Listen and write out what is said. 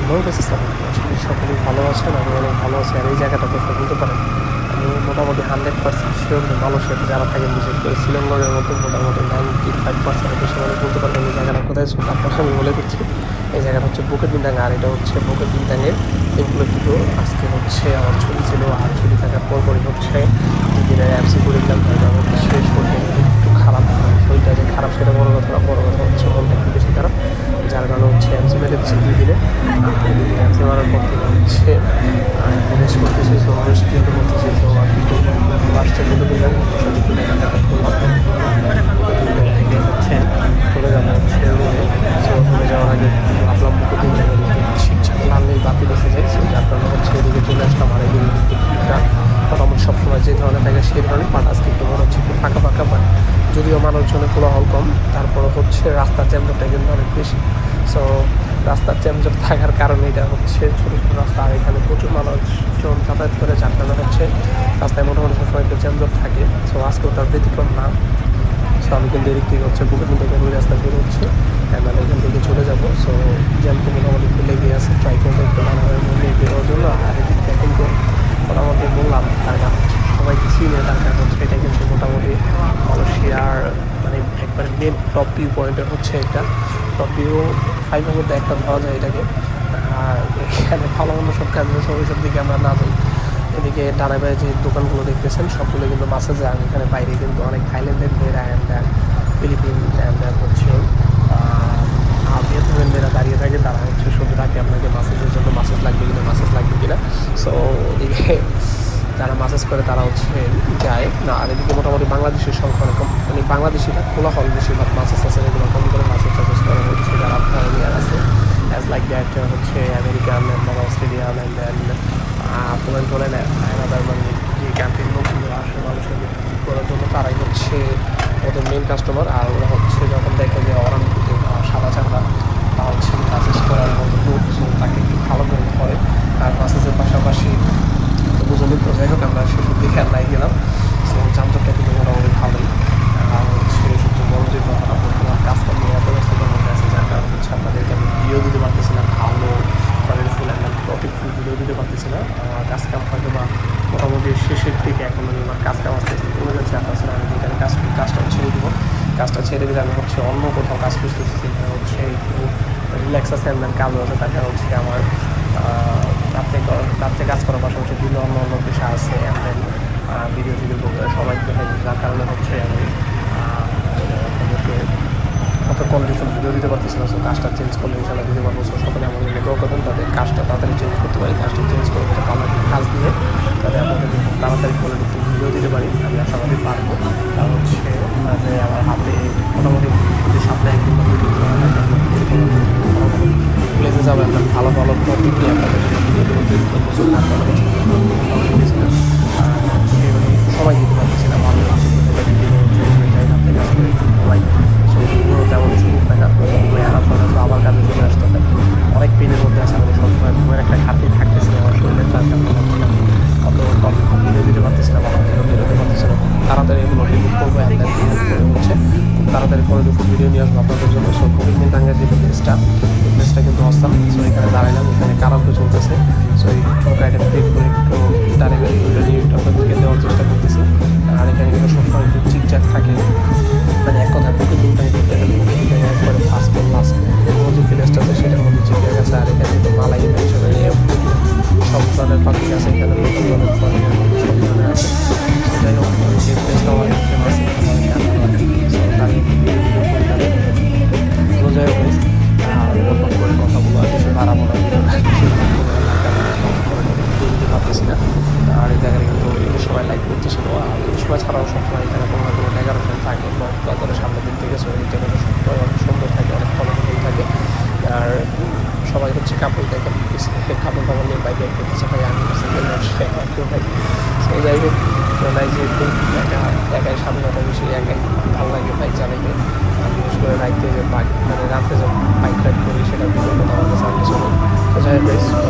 Hello আসসালামু আলাইকুম। আসলে সকলেই ভালো আছেন, আমি অনেক ভালো আছি। আর এই জায়গাটা কোথাও বলতে পারেন, আমি মোটামুটি 100% শিওর যে মানুষের যারা থাকেন, বিশেষ করে শ্রীলঙ্কার মতো মোটামুটি 95% বেশি মানুষ বলতে পারবেন এই জায়গাটা কোথায় ছিল। আপনাকে আমি বলে দিচ্ছি, এই জায়গাটা হচ্ছে বুকেট বিন্দাঙ্গা। আর এটা হচ্ছে বুকেট বিন্দাঙ্গের সিম্পলের দিকেও আজকে হচ্ছে আমার ছুটি ছিল। আর ছুটি থাকার পরপরই হচ্ছে দুদিনের অ্যাপসি করে দিলাম। তাই হচ্ছে শেষ শরীরটা একটু খারাপ, শরীরটা যে খারাপ সেটা বড় কথা না, বড় কথা হচ্ছে মনটা একটু বেশি খারাপ। যার কারণে হচ্ছে অ্যাপসি মেরে দিচ্ছে 2 দিনে। অ্যাপসি মারার পর থেকে হচ্ছে রেস্ট করতেছি, সো রেস্ট যেহেতু করতেছি, সো আর কি করবো, লাস্টে যেতে দিলাম হচ্ছে চলে যাবো হচ্ছে রুমে। সো রুমে যাওয়ার আগে ভাবলাম বুকের দিন ঠিকঠাক লাললেই বাতি বসে যায়, সো যার কারণে হচ্ছে এদিকে চলে আসলাম। আর এদিকে ভিড়টা মোটামুটি সবসময় যে ধরনের থাকে সেই ধরনের, বাট আজকে একটু মনে হচ্ছে একটু ফাঁকা ফাঁকা পায়, যদিও মানুষজনের কোলাহল কম, তারপরে হচ্ছে রাস্তার জ্যামজটটা কিন্তু অনেক বেশি। সো রাস্তার জ্যামজট থাকার কারণে এটা হচ্ছে ছোটো ছোটো রাস্তা, আর এখানে প্রচুর মানুষজন যাতায়াত করে, যার কারণে হচ্ছে রাস্তায় মোটামুটি সবসময় একটু জ্যামজট থাকে। সো আজকেও তার ব্যতিক্রম না। সো আমি কিন্তু এদিক থেকে হচ্ছে বুকের থেকে ওই রাস্তা বের হচ্ছে, মানে এখান থেকে চলে যাবো। সো জ্যাম তো মোটামুটি খুলে গিয়ে আছে, ট্রাই করবো একটু ভালোভাবে মনে বেরোর জন্য। আর এদিক থেকে কিন্তু মোটামুটি বললাম টাকা সবাইকে চিনে, তার কারণ হচ্ছে এটা কিন্তু মোটামুটি মালয়েশিয়ার মানে একবারে মেন টপ ভিউ পয়েন্টের হচ্ছে একটা টপ ভিউ 5-এর মধ্যে একটা ধরা যায় এটাকে। আর এখানে ভালো মন্দ সব কাজ আছে, ওইসব দিকে আমরা না যাই। এদিকে ডানায় বাইরে যে দোকানগুলো দেখতেছেন সবগুলো কিন্তু মাসেজে। আর এখানে বাইরে কিন্তু অনেক থাইল্যান্ডের মেয়েরা অ্যান্ড ফিলিপিন অ্যান্ড হচ্ছে ভিয়েতনামের মেয়েরা দাঁড়িয়ে থাকে, তারা হচ্ছে শুধু ডাকে আপনাকে মাসেজের জন্য, মাসেজ লাগবে কিনা। সো এদিকে যারা মাসেজ করে তারা হচ্ছে যায় না। আর এদিকে মোটামুটি বাংলাদেশের সংখ্যা কম, মানে বাংলাদেশিরা কোলাহল বেশিরভাগ মাসেজ আছে, এগুলো কম করে মাসেজ করে হচ্ছে যারা আপনার আছে অ্যাজ লাইক দ্যাট হচ্ছে আমেরিকান বা অস্ট্রেলিয়ান অ্যান্ড দেন আপনার বলেন আলাদা, মানে যে কান্ট্রির লোকগুলো আসে মানুষের করার জন্য, তারাই হচ্ছে ওদের মেন কাস্টমার। আর ওরা হচ্ছে যখন দেখে যে অরানুভূতি সাদা চামড়া তা হচ্ছে মাসেজ করার মতো লোক, তাকে একটু ভালো করে ধরে। আর মাসেজের পাশাপাশি তো বুঝলি তো, যাই হোক আমরা সেসব দিকে আর নাই গেলাম। সো যানজটটা কিন্তু মোটামুটি ভালোই। আর হচ্ছে সবচেয়ে বড় যে কথাটা, বর্তমান কাজটা নিয়ে এত ব্যস্ততার মধ্যে আছে, যার কারণে হচ্ছে আপনাদেরকে আমি ভিডিও দিতে পারতেছি না, ভালো ফুল একটা টপিকফুল ভিডিও দিতে পারতেছি না। কাজ কাম হয়তো বা মোটামুটি শেষের দিকে, এখন আমার কাজ কাম আস্তে আস্তে কমে যাচ্ছে। আর তাছাড়া আমি যেখানে কাজ করি কাজটা ছেড়ে দেবো, কাজটা ছেড়ে দিলে আমি হচ্ছে অন্য কোথাও কাজ খুঁজতেছি, যেখানে হচ্ছে একটু রিল্যাক্স আছে অ্যান্ড কাজও আছে। তাছাড়া হচ্ছে আমার রাত্রে কাজ করার পাশাপাশি বিভিন্ন অন্য পেশা আছে, অ্যান্ড দেন ভিডিও সবাই দেখে, যার কারণে হচ্ছে আমি আপনাদেরকে অত কন্ডিশন ভিডিও দিতে পারতেছি না। সো কাজটা চেঞ্জ করলে ইনশাল্লাহ দিতে পারবো। সো সকলে আমাদের দোয়া করবেন, তাদের কাজটা তাড়াতাড়ি চেঞ্জ করতে পারি, কাজটা চেঞ্জ করে পাল্লাটি কাজ দিয়ে তাদের আপনাদেরকে খুব তাড়াতাড়ি কোয়ালিটি ভিডিও দিতে পারি, আমি আশাবাদী পারবো। কারণ হচ্ছে যে আমার হাতে মোটামুটি যদি সামনে একদিন প্লেসে যাবে, আপনার ভালো ভালো টপিক নিয়ে আপনাদের জন্য ভিডিও তৈরি করবো। সো তার কারণে সময় দিতে পারতেছি না, ভালো তেমন সুযোগ পাই না, আবার কাজে চলে আসতে হয়। অনেক পেনের মধ্যে আছে, আমি সবসময় ঘুমের একটা ঘাটতি থাকতেছি আমার শরীরে, তার কারণে অত ভিডিও দিতে পারতেছি না, ভালো বেরোতে পারতেছি না। তাড়াতাড়ি এগুলো ডিলিট করবো, হচ্ছে তাড়াতাড়ি করে দুটো ভিডিও নিয়ে আসবো আপনাদের জন্য। সো কোভিড টাঙ্গার যে প্লেসটা কিন্তু অস্থান। সো এখানে দাঁড়াইলাম, এখানে কারাওকে চলতেছে। সো এই গাড়িটা ক্লিক করে একটু ডাইরেক্ট নিয়ে আপনাদেরকে দেওয়ার চেষ্টা করতেছি। আর এখানে কিন্তু সবসময় একটু চিকচাক থাকে, মানে এক কথা বুকে একবারে ফার্স্ট লাস্ট যে প্লেসটা আছে সেটার মধ্যে চিকে গেছে। আর এখানে কিন্তু মালাই হিসেবে সব ধরনের পাখি আছে, এখানে নতুন ধরনের ফলের সব ধরনের আছে। সেটাই হোক, যে প্লেসটা অনেক ফেমাস, যাই হোক করে কথাগুলো আর কিছু বাড়াবো না, দিতে পারতেছি না। আর এই জায়গায় কিন্তু এই সময় লাইক করতেছিল, আর এই সময় ছাড়াও সবসময় এখানে কোনো না কোনো ডেকোরেশন থাকে, তাদের সামনের দিক থেকে চলে দিতে গেলে সবসময় অনেক সুন্দর থাকে, অনেক ফলফুল থাকে। আর সবাই হচ্ছে কাপড় দেখে কাপড় কাপড় নিয়ে বাইক করতেছে, ভাই আমি ভাই। তো যাই হোক, নাই যেহেতু একাই স্বাধীনতা বেশি, একাই ভালো লাগে বাইক চালাইতে। বিশেষ করে রাইতে যে বাইক, মানে রাতে যে বাইক রাইড করি সেটা ভিডিও কথা আমার কাছে আগে চলে। তো যাই হোক সাথে